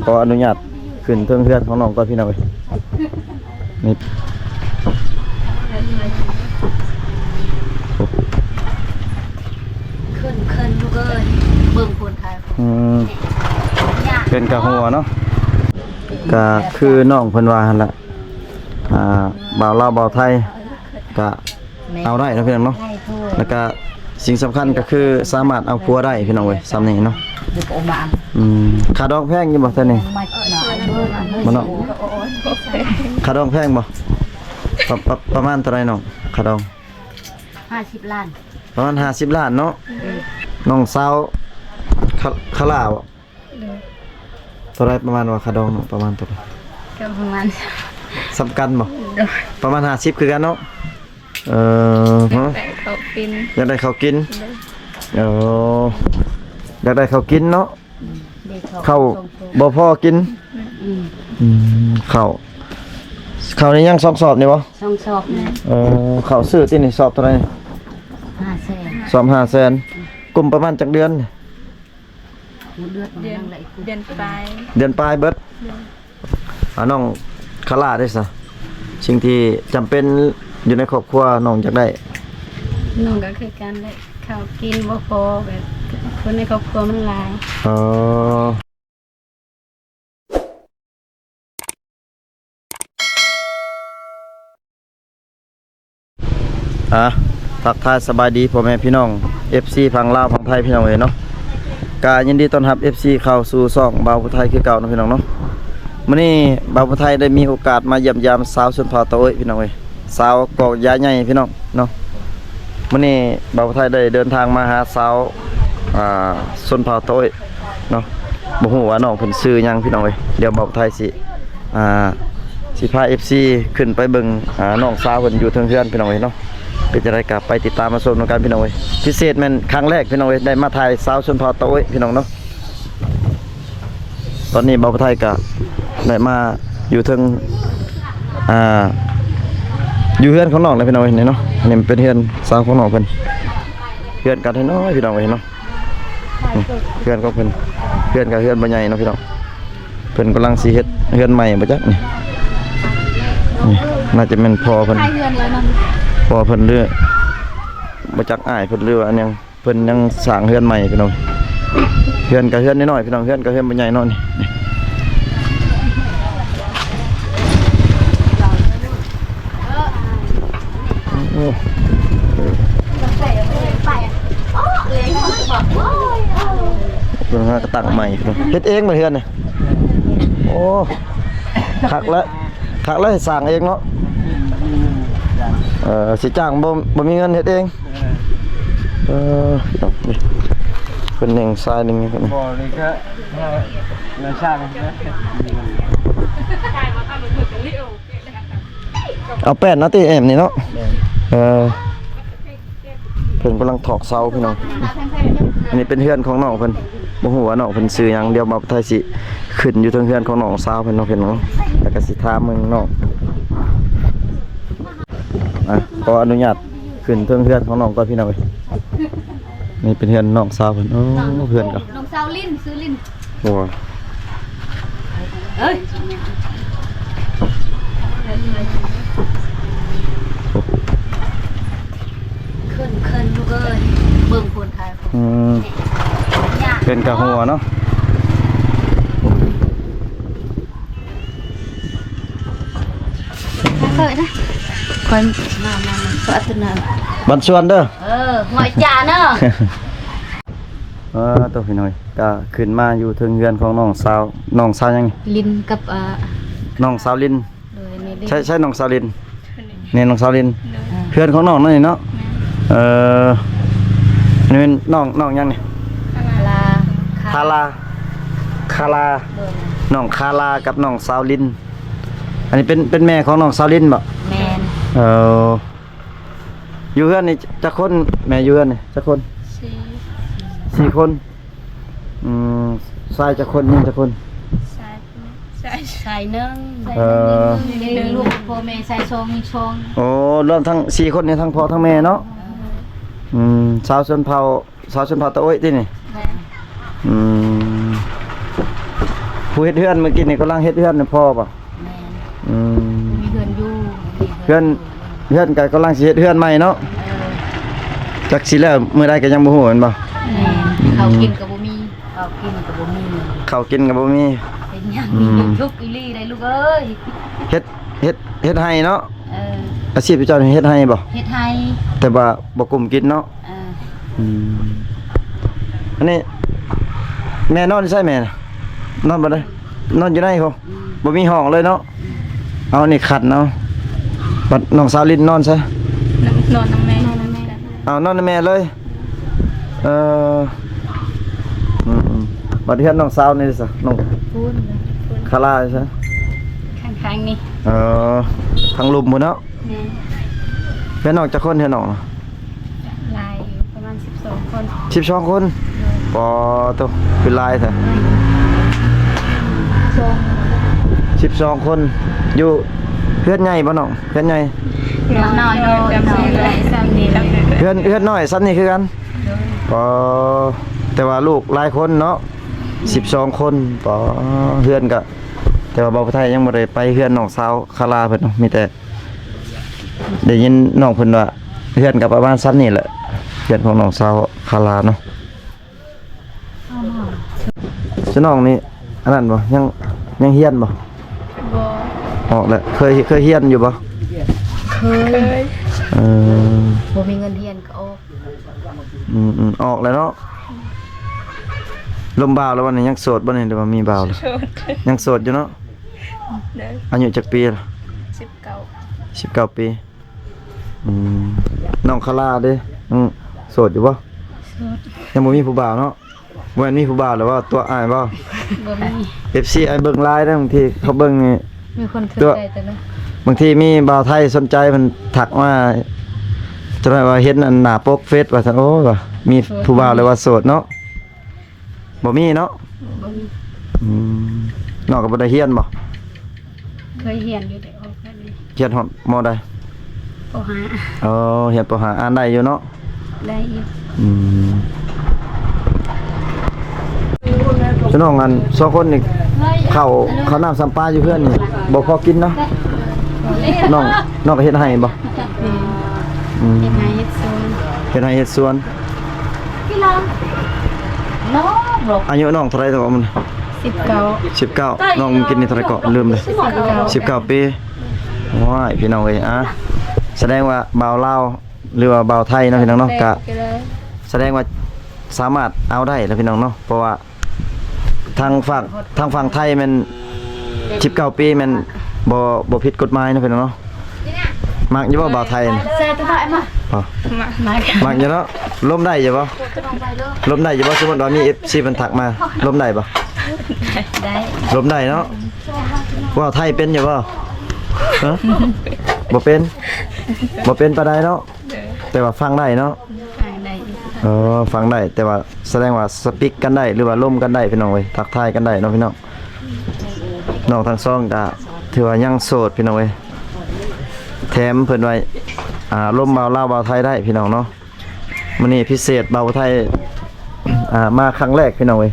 ขออนุญาตขึ้นเทิงเฮือนของน้องก่อนพี่น้องเอ้ยนี่ขึ้นลูกเอ้ยเบิ่งคนไทยเป็นกะหัวเนาะก็คือน้องเพิ่นว่าหั่นล่ะบ่าวลาวบ่าวไทยก็เอาได้นะพี่น้องเนาะแล้วก็สิ่งสำคัญก็คือสามารถเอาผัวได้พี่น้องเว้ยซ้ำนี้เนาะค่าดองแพงอยู่บ่ท่านนี่บ่เนาะค่าดองแพงบ่ประมาณเท่าไหร่น้องค่าดอง50 ล้านประมาณ50 ล้านเนาะน้องสาวคาลาวเท่าไหร่ประมาณว่าค่าดองประมาณเท่าไหร่ก็ประมาณสำคัญบ่ประมาณ50คือกันเนาะอยากได้ข้าวกินอยากได้ข้าวกินเนาะข้าวบ่พอกินข้าวนี่ยัง2 สอบนี่บ่2 สอบนะข้าวซื้อที่นี่สอบเท่าไหร่500,000สอบ500,000กลุ่มประมาณจักเดือนเดือนปลายเบิดน้องคาร่าได้ซะสิ่งที่จำเป็นอยู่ในครอบครัวน้องอยากได้น้องก็คือการได้ข้าวกินบ่พอแบบคนในครอบครัวมันหลายทักทายสบายดีพ่อแม่พี่น้อง FC พังลาวพังไทยพี่น้องเอ้ยเนาะกายินดีต้อนรับ FC เข้าสู่ช่องบ่าวผู้ไทยคือเก่าเนาะพี่น้องเนาะมื้อนี้บ่าวผู้ไทยได้มีโอกาสมาเยี่ยมยามสาวชนเผ่าตะโอ้ยพี่น้องเอ้ยสาวกอกยาใหญ่พี่น้องเนาะมื้อนี้บ่าวผู้ไทยได้เดินทางมาหาสาวชนเผ่าตะโอ้ยเนาะบ่ฮู้ว่าน้องเพิ่นชื่อหยังพี่น้องเอ้ยเดี๋ยวบ่าวผู้ไทยสิพา FC ขึ้นไปเบิ่งน้องสาวเพิ่นอยู่เทิงเฮือนพี่น้องเอ้ยเนาะเป็นจะได้กลับไปติดตามมาชมกันพี่น้องเอ้ยพิเศษแม่นครั้งแรกพี่น้องเอ้ยได้มาถ่ายสาวชนเผ่าตะโอ้ยพี่น้องเนาะตอนนี้บ่าวผู้ไทยก็ได้มาอยู่เทิงอยู่เฮือนของน้องเลยพี่น้องเอ้ยเนาะอันนี้เป็นเฮือนสาวของน้องเพิ่นเฮือนกันให้น้อยพี่น้องเอ้ยเนาะเฮือนของเพิ่นเฮือนกับเฮือนบ่ใหญ่เนาะพี่น้องเพิ่นกำลังสิเฮ็ดเฮือนใหม่บ่จักนี่น่าจะเป็นพ่อเพิ่นพ่อเพิ่นเรื่อยบ่จักอ้ายเพิ่นเรื่อยอันยังเพิ่นยังสร้างเฮือนใหม่พี่น้องเฮือนกับเฮือนน้อยๆพี่น้องเฮือนกับเฮือนบ่ใหญ่เนาะนี่เพิ่นก็ตั้งใหม่เฮ็ดเองบ่เฮือนนี่โอ้คักแล้วสร้างเองเนาะสิจ้างบ่มีเงินเฮ็ดเองเพิ่น1ซ้าย1นี่ครับบ่นี่ก็น่าชาติเอาแป้นนะติแอมนี่เนาะเพิ่นกำลังถอกเสาพี่น้องอันนี้เป็นเฮือนของน้องเพิ่นบ่ฮู้ว่าน้องเพิ่นชื่อหยังเดี๋ยวบ่าวไทยสิขึ้นอยู่เทิงเฮือนของน้องสาวเพิ่นเนาะเพิ่นเนาะแล้วก็สิถามมึงน้องขออนุญาตขึ้นเทิงเฮือนของน้องก่อนพี่น้องเอ้ยนี่เป็นเฮือนน้องสาวเพิ่นเฮือนก็น้องสาวลิ้นซื้อลิ้นโอ้เอ้ยขึ้นลูกเอ้ยเบิ่งคนไทยเป็นกะหัวเนาะเคยนะคนมาสวัสดีนะบันชวนเด้อหอยจ่าเนาะตัวพี่น้อยก็ขึ้นมาอยู่ถึงเรือนของน้องสาวยังลินกับน้องสาวลินใช่น้องสาวลินนี่น้องสาวลินเพื่อนของน้องนั่นนี่เนาะนี่เป็นน้องยังนี่คาลาน้องคาลากับน้องสาวลินอันนี้เป็นแม่ของน้องสาวลินบ่แม่อยู่เพื่อนนี่จักคนแม่อยู่เพื่อนนี่จักคน4 คนชายจักคนยิงจักคนใส่นึงลูกพ่อแม่ใส่ชงโอ้รวมทั้ง4 คนนี่ทั้งพ่อทั้งแม่เนาะสาวชนเผ่าตะโอ้ยที่นี่ ผู้เฮ็ดเฮือนเมื่อกี้นี่กำลังเฮ็ดเฮือนน่ะพ่อป่ะ แม่น อืม มีเพื่อนอยู่ เฮือนก็กำลังสิเฮ็ดเฮือนใหม่เนาะจักสิแล้วมื้อใดก็ยังบ่ฮู้แม่นบ่ แม่นเขากินกับบ่มีเขากินกับบ่มี ข้าวกินก็บ่มี เป็นหยังมีทุกข์อีหลีได้ลูกเอ้ย เฮ็ดให้เนาะ เออ อาชีพเจ้านี่เฮ็ดให้บ่ เฮ็ดให้ แต่ว่าบ่กุมกินเนาะ เออ อันนี้แม่นอนใช่แม่น่ะนอนบ่ได้นอนอยู่ไหนเขาบ่มีห้องเลยเนาะเอานี่ขัดเนาะบัดน้องสาวลินนอนใช่ นอนน้ำแม่นอนน้ำแม่ เอานอนในแม่เลยเออบัดเฮือนน้องสาวนี่ซะน้อง พูน คาราใช่ ข้างๆนี่ ทางลุมหมดเนาะ แม่ เพื่อนน้องจะคนเพื่อนน้อง ลายอยู่ประมาณ12คน 12 คนปอตัวเป็นลายแท้12 คนอยู่เพื่อนใหญ่บ่น้องเพื่อนใหญ่ น้อยๆจำชื่อได้ซ้ำนี่แล้ว เพื่อนน้อยซ้ำนี่คือกันปอแต่ว่าลูกหลายคนเนาะ12 คนปอเพื่อนก็แต่ว่าบ่าวไทยยังบ่ได้ไปเพื่อนน้องสาวคาราเพิ่นเนาะมีแต่ได้ยินน้องเพิ่นว่าเพื่อนก็ประมาณซ้ำนี่แหละเพื่อนของน้องสาวคาราเนาะชื่อน้องนี่อันนั้นบ่ยังเฮียนบ่ บ่ ออกแล้วเคยเฮียนอยู่บ่ เคย เออ บ่มีเงินเรียนก็ออก ออกแล้วเนาะลมบ่าวแล้ววันนี้ยังโสดบ่นี่หรือว่ามีบ่าวแล้วยังโสดอยู่เนาะอายุจักปีล่ะ19 ปีน้องคาราเด้ยังโสดอยู่บ่ยังบ่มีผู้บ่าวเนาะบ่แม่นมีผู้บ่าวหรือว่าตัวอ้ายบ่ บ่มี FC ไอ้เบิ่งไลน์เด้อบางทีเขาเบิ่งนี่ มีคนสนใจแต่ละ บางทีมีบ่าวไทยสนใจมันถักมาจะได้ว่าเห็นอันหน้าปกเฟซว่าซั่นโอ้ยว่ามีผู้บ่าวเลยว่าโสดเนาะบ่มีเนาะ บ่มี นอกก็บ่ได้เฮียนบ่ เคยเรียนอยู่แต่ออกไปเลย เฮียนฮอดมใด ปหา เฮียนปหาอ่านได้อยู่เนาะ ได้อยู่ พี่น้องกัน2คนนี่ข้าวน้ำสัมปลาอยู่เพื่อนนี่บ่พอกินเนาะน้องก็เฮ็ดให้บ่ เฮ็ดนาเฮ็ดสวน เฮ็ดให้เฮ็ดสวน พี่ลองน้องบอก อายุน้องเท่าไหร่ตัวมัน 19น้องกินนี่เท่าไหร่ก็ลืมเลย19 ปีว้ายพี่น้องเอ้ยแสดงว่าบ่าวลาวหรือว่าบ่าวไทยเนาะพี่น้องเนาะก็แสดงว่าสามารถเอาได้แล้วพี่น้องเนาะเพราะว่าทางฝั่งไทยมัน19 ปีมันบ่ผิดกฎหมายเนาะพี่น้องเนาะมักอยู่บ่บ่าวไทยนี่ เซ่ตัวไหนมา อ๋อ มา มักอยู่เนาะล้มได้อยู่บ่ล้มได้อยู่บ่สมมุติว่ามี FC เพิ่นทักมาล้มได้บ่ ได้ ล้มได้เนาะว่าวไทยเป็นอยู่บ่ฮะบ่เป็นปานใดเนาะแต่ว่าฟังได้เนาะ ได้ ฟังได้แต่ว่าแสดงว่าสปีกกันได้หรือว่าล่มกันได้พี่น้องเว้ยทักทายกันได้เนาะพี่น้องน้องทั้งสองก็ถือว่ายังโสดพี่น้องเว้ยแถมเพิ่นไว้ล่มบ่าวลาวบ่าวไทยได้พี่น้องเนาะมื้อนี้พิเศษบ่าวไทยมาครั้งแรกพี่น้องเว้ย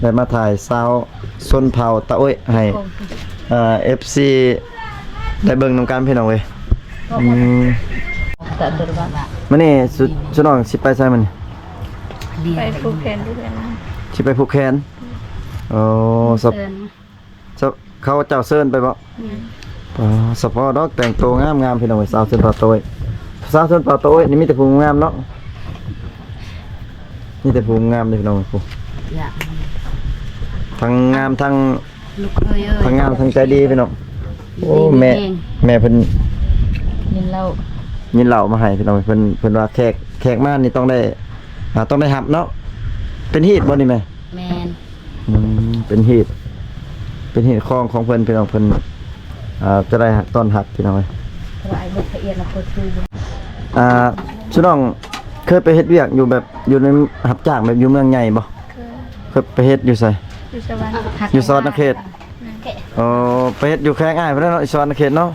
ได้มาถ่ายสาวชนเผ่าตะโอ้ยให้FC ได้เบิ่งนำกันพี่น้องเว้ยมื้อนี้สุน้องสิไปไสมื้อนี้ ไปผูกแขนด้วยกัน สิไปผูกแขนสับเขาเจ้าเซิร์นไปบ่สปอดอกแต่งตัวงามๆพี่น้องสาวเซิร์นปลาโต้ยสาวเซิร์นปลาโต้ยนี่มีแต่ผู้งามเนาะมีแต่ผู้งามเลยพี่น้องผู้ทั้งงามทั้ง ลูกเคยเอ้ย ทั้งงามทั้งใจดีพี่น้องโอ้แม่เพิ่น ยินเล่า ยินเหล้ามาให้พี่น้องเพิ่นว่าแขกมานี่ต้องได้รับเนาะเป็นฮีตบ่นี่แม่ แมน เป็นฮีตของเพิ่นพี่น้องเพิ่นจะได้ต้อนรับพี่น้องเอ้ย รายละเอียดละคนคือ ชื่อน้องเคยไปเฮ็ดเวียกอยู่แบบอยู่ในรับจ้างแบบอยู่เมืองใหญ่บ่เคยไปเฮ็ดอยู่ไส อยู่สวรรค์ อยู่สวรรณเขตไปเฮ็ดอยู่แข้งอ้ายเพิ่นเนาะสวรรณเขตเนาะ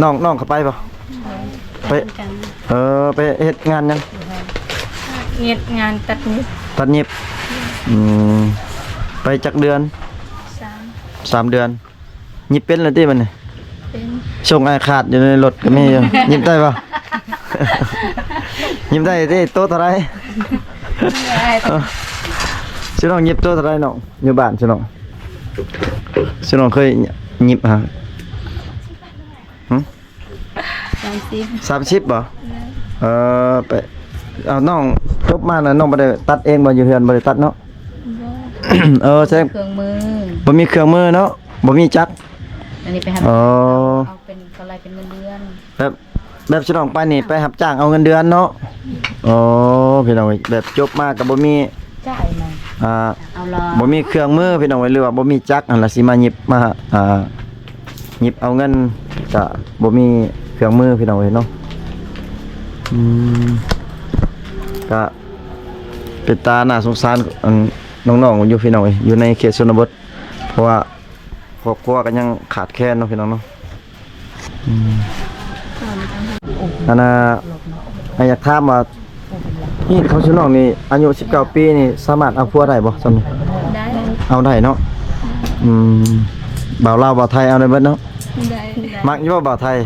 น้องเข้าไปบ่ไปไปเฮ็ดงานหยัง เงียบงานตัดนิด ตัดเย็บไปจักเดือน 3 เดือนยิบเป็นแล้วติมันนี่ เป็น ส่งไอขาดอยู่ในรถก็มีอยู่ ยิบได้ป่ะ ยิบได้ติโตะเท่าไหร่ ได้ สิน้องยิบโตะเท่าไหร่น้องอยู่บ้านสิน้องสิน้องเคยยิบฮะหึ 30 30บ่ไปเอาน้องจบมาน่ะน้องบ่ได้ตัดเองบ่อยู่เฮือนบ่ได้ตัดเนาะ แสดง เครื่องมือ บ่มีเครื่องมือเนาะบ่มีจักร อันนี้ไปหา อ๋อ เอาเป็นกำไรเป็นเงินเดือน แบบสิน้องไปนี่ไปรับจ้างเอาเงินเดือนเนาะอ๋อพี่น้องเอ้ยแบบจบมาก็บ่มี จ่ายมา เอารอ บ่มีเครื่องมือพี่น้องเอ้ยหรือว่าบ่มีจักรหั่นล่ะสิมาหยิบมาหยิบเอาเงินก็บ่มีเครื่องมือพี่น้องเอ้ยเนาะก็เป็นตาน่าสงสารอันน้องๆอยู่พี่น้องเอ้ยอยู่ในเขตชนบทเพราะว่าครอบครัวก็ยังขาดแคลนเนาะพี่น้องเนาะอันน่ะอยากถามว่านี่เขาชื่อน้องนี่อายุ19 ปีนี่สามารถเอาผัวได้บ่ซั่นนี่ ได้ เอาได้เนาะบ่าวลาวบ่าวไทยเอาได้เบิดเนาะ ได้ มักอยู่บ่บ่าวไทย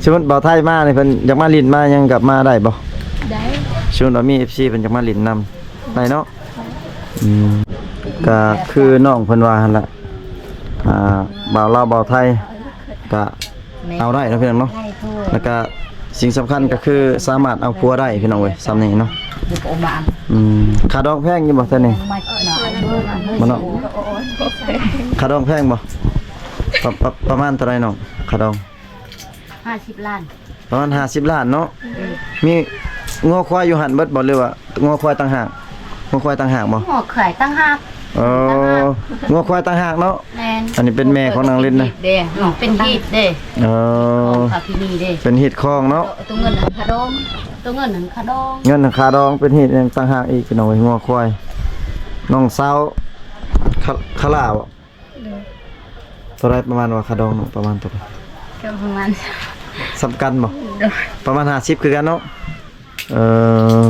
สมมุติบ่าวไทยมานี่เพิ่นอยากมาลิ้นมายังกลับมาได้บ่ ได้ สมมุติว่ามี FC เพิ่นอยากมาลิ้นนำได้เนาะก็คือน้องเพิ่นว่าหั่นล่ะบ่าวลาวบ่าวไทยก็เอาได้เนาะพี่น้องเนาะ ได้ทั่ว แล้วก็สิ่งสำคัญก็คือสามารถเอาผัวได้พี่น้องเว้ยซ้ำนี้เนาะ ดูโอมาน ค่าดองแพงอยู่บ่ท่านนี่ มาหน่อย บ่เนาะค่าดองแพงบ่ประมาณเท่าไหร่น้องค่าดอง 50 ล้าน ประมาณ50 ล้านเนาะมีงัวควายอยู่หั่นเบิดบ่หรือว่างัวควายต่างหากงัวควายต่างหากบ่ หอกไข่ตั้งหาก งัวควายต่างหากเนาะ แมน อันนี้เป็นแม่ของนางลินนะ เด้เป็นฮีดเด้ เออ ค่ะพี่นี่เด้ เป็นหิดคองเนาะ ตัวเงินหันคาดองตัวเงินหันคาดอง เงินค่าดองเป็นหิดต่างหากอีกพี่น้องเอ้ยงัวควายน้องสาวคาลาบ่เท่าไหร่ประมาณว่าค่าดองเนาะประมาณเท่าไหร่ ก็ประมาณ สำคัญบ่ประมาณ50คือกันเนาะ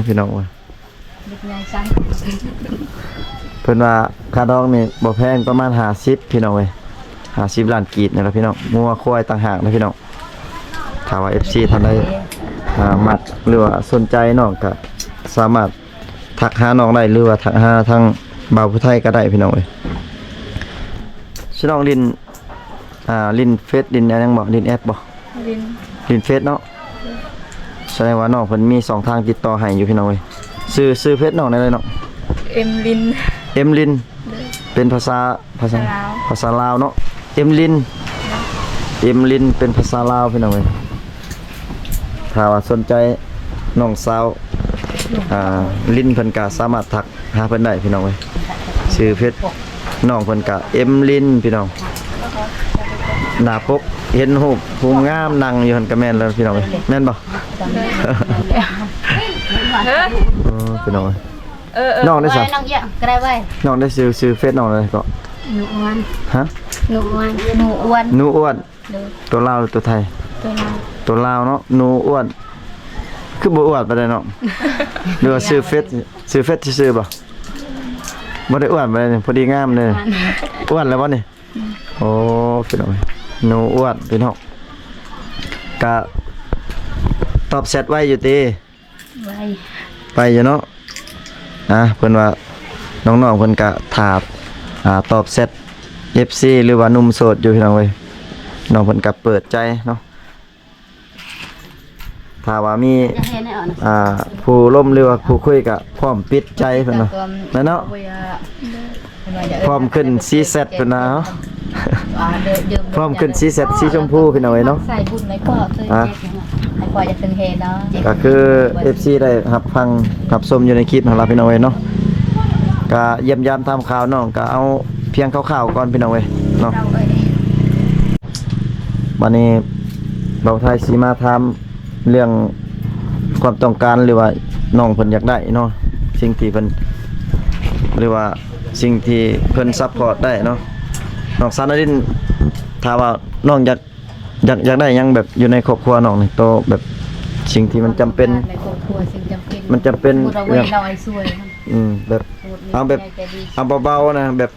พี่น้องเอ้ย เด็กใหญ่จัง เพิ่นว่าค่าดองนี่บ่แพงประมาณ50พี่น้องเอ้ย50ล้านกีบนี่ล่ะพี่น้องงัวควายต่างหากนะพี่น้องถ้าว่า FC ท่านใดมักหรือว่าสนใจน้องก็สามารถทักหาน้องได้หรือว่าทักหาทางบ่าวผู้ไทยก็ได้พี่น้องเอ้ยชื่อน้องลินลินเฟซลินอะไรยังบ่ลินแอปบ่ ลิน ลินเฟซเนาะแสดงว่าน้องเพิ่นมี2ทางติดต่อให้อยู่พี่น้องเอ้ยชื่อเฟซน้องได้เลยเนาะ เอ็มลิน เอ็มลินเป็นภาษา ลาว ภาษาลาวเนาะเอ็มลินเป็นภาษาลาวพี่น้องเอ้ยถ้าว่าสนใจน้องสาวลินเพิ่นก็สามารถทักหาเพิ่นได้พี่น้องเอ้ยชื่อเพชรน้องเพิ่นก็เอ็มลินพี่น้องหน้าปกเห็นรูปผู้งามนั่งอยู่หั่นก็แม่นแล้วพี่น้องเอ้ยแม่นบ่ พี่น้องเอ้ยน้องได้ซะ น้องเยอะก็ได้ไว้ น้องได้ชื่อเฟซน้องอะไรก็ หนูอ้วน ฮะ หนูอ้วนหนูอ้วน หนูอ้วน เด้อ ตัวลาวหรือตัวไทย ตัวเรา ตัวลาวเนาะหนูอ้วนคือบ่อ้วนปานใดเนาะหรือว่าชื่อเฟซซื่อๆบ่บ่ได้อ้วนปานใดนี่พอดีงามเลยอ้วนแล้วบ่นี่โอ้พี่น้องหนูอ้วนพี่น้องก็ตอบแชทไว้อยู่ติ ไว้ ไปอยู่เนาะเพิ่นว่าน้องๆเพิ่นก็ถามตอบแชท FC หรือว่าหนุ่มโสดอยู่พี่น้องเว้ยน้องเพิ่นก็เปิดใจเนาะถ้าว่ามี จะเห็นให้อ่อน ผู้ร่วมหรือว่าผู้คุยก็พร้อมปิดใจเพิ่นเนาะแล้วเนาะพร้อมขึ้นซีเซตเพิ่นนะเนาะพร้อมขึ้นซีเซตสีชมพูพี่น้องเว้ยเนาะ ใส่บุญไว้ก็เคยเจ็บให้กว่าจะถึงเฮเนาะ ก็คือ FC ได้รับฟังรับชมอยู่ในคลิปของเราพี่น้องเว้ยเนาะก็เยี่ยมยามทำข่าวน้องก็เอาเพียงคร่าวๆก่อนพี่น้องเว้ยเนาะวันนี้เราไทยสีมาทำเรื่องความต้องการหรือว่าน้องเพิ่นอยากได้เนาะสิ่งที่เพิ่นหรือว่าสิ่งที่เพิ่นซัพพอร์ตได้เนาะน้องซานดินถ้าว่าน้องอยากได้หยังแบบอยู่ในครอบครัวน้องนี่โตแบบสิ่งที่มันจำเป็น ในครอบครัวสิ่งจำเป็น มันจำเป็น เราไว้เราไอ้ซวย แบบเอาแบบเอาเบาๆนะแบบ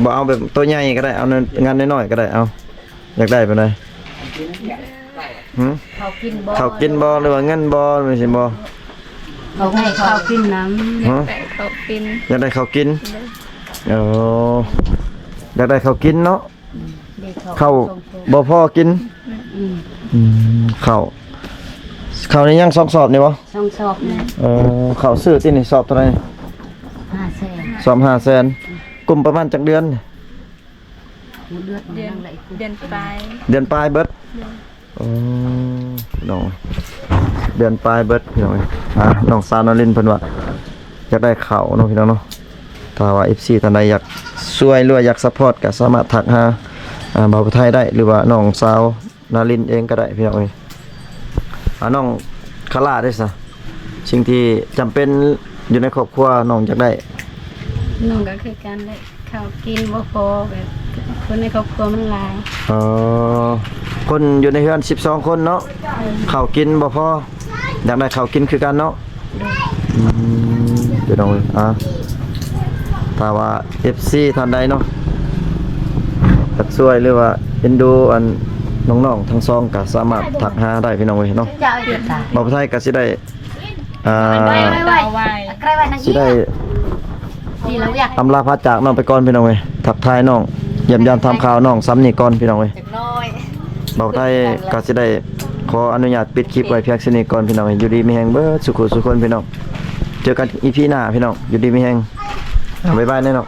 บ่เอาแบบตัวใหญ่ก็ได้เอางานน้อยๆก็ได้เอาอยากได้ปานใดหึ เขากินบ่ ข้าวกินบ่หรือว่าเงินบ่หรือสิบ่ เขาให้เขากินน้ำ ฮะ แต่เขากิน อยากได้ข้าวกินโอ้อยากได้ข้าวกินเนาะ เด็ก ข้าวบ่พอกิน อืม ข้าวนี่ยัง2สอบนี่บ่ สองสอบนะ ข้าวซื้อที่นี่สอบเท่าไหร่ 500,000 สอบ500,000กลุ่มประมาณจักเดือน เดือนปลาย เดือนปลายเบิดอ๋อน้องเดือนปลายเบิดพี่น้องน้องสาวนรินทร์เพิ่นว่าอยากได้ข้าวเนาะพี่น้องเนาะถ้าว่า FC ท่านใดอยากช่วยหรือว่าอยากซัพพอร์ตก็สามารถทักหาบ่าวผู้ไทยได้หรือว่าน้องสาวนารินเองก็ได้พี่น้องเอ้ยน้องคาร่าได้ซะสิ่งที่จำเป็นอยู่ในครอบครัวน้องอยากได้ น้องก็คือการได้ข้าวกินบ่พอแบบคนในครอบครัวมันหลาย คนอยู่ในเฮือน12คนเนาะข้าวกินบ่พออยากได้ข้าวกินคือกันเนาะเดี๋ยวน้องถ้าว่า FC ท่านใดเนาะอยากช่วยหรือว่าเอ็นดูอันน้องๆทั้งสองก็สามารถทักหาได้พี่น้องเว้ยเนาะ เจ้าเดือดตา บ่าวไทยก็สิได้สิได้ ดีแล้วอยาก อำลาพระจากน้องไปก่อนพี่น้องเว้ยทักทายน้องเยี่ยมยามทำข่าวน้องซ้ำนี่ก่อนพี่น้องเว้ย น้อย บ่าวไทยก็สิได้ขออนุญาตปิดคลิปไว้เพียงเท่านี้ก่อนพี่น้องเว้ยอยู่ดีมีแฮงเบิดสุขสุขคนพี่น้องเจอกัน EP หน้าพี่น้องอยู่ดีมีแฮงบ๊ายบายแน่เนาะ